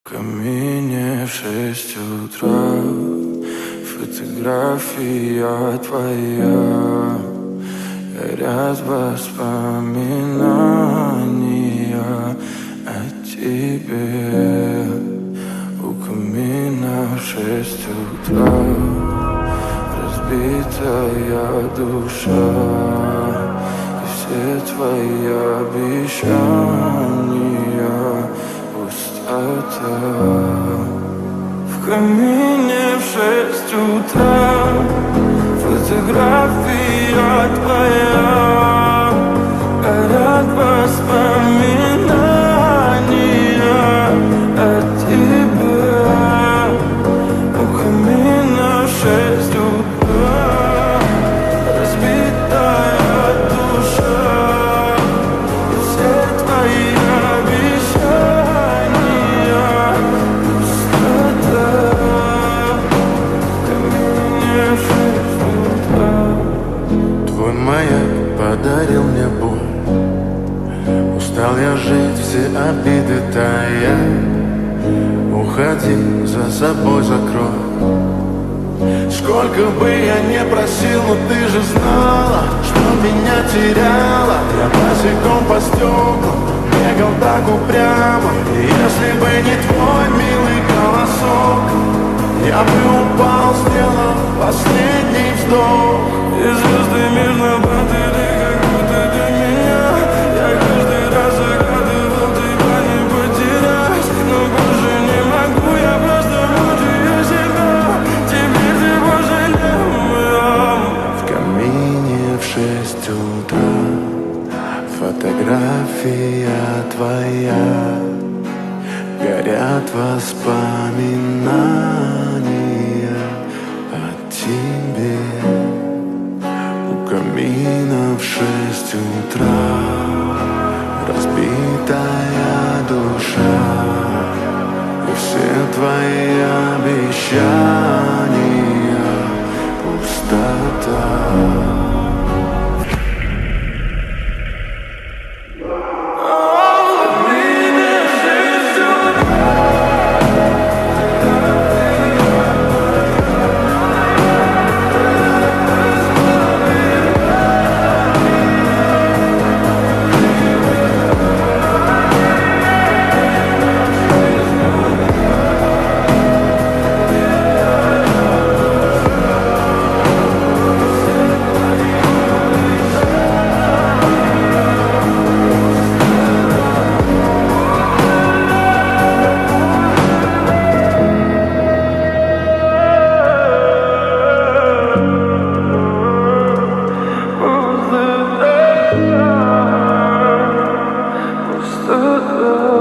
камине в 6 утра фотография твоя. Горят воспоминания о тебе. У камина в 6 утра разбитая душа. И все твои обещания пустота. В камине в 6 утра фотография твоя. Горят воспоминания о тебе. У камина в 6 утра разбитая душа. И все твои обещания пустота. В камине в 6 утра. Твой маяк подарил мне боль. Устал я жить, все обиды тая. Уходи, за собой закрой. Сколько бы я не просил, но ты же знала, что меня теряла. Я босиком по стеклам бегал так упрямо. И если бы не твой милый голосок, я бы упал, сделав последний вздох. И звезды мирно падали, как будто для меня. Я каждый раз загадывал тебя не потерять. Но больше не могу, я просто мучаю себя. Теперь ты пожалел. В камине в 6 утра фотография твоя. Горят воспоминания о тебе. У камина в 6 утра разбитая душа. И все твои обещания пустота. Пустота.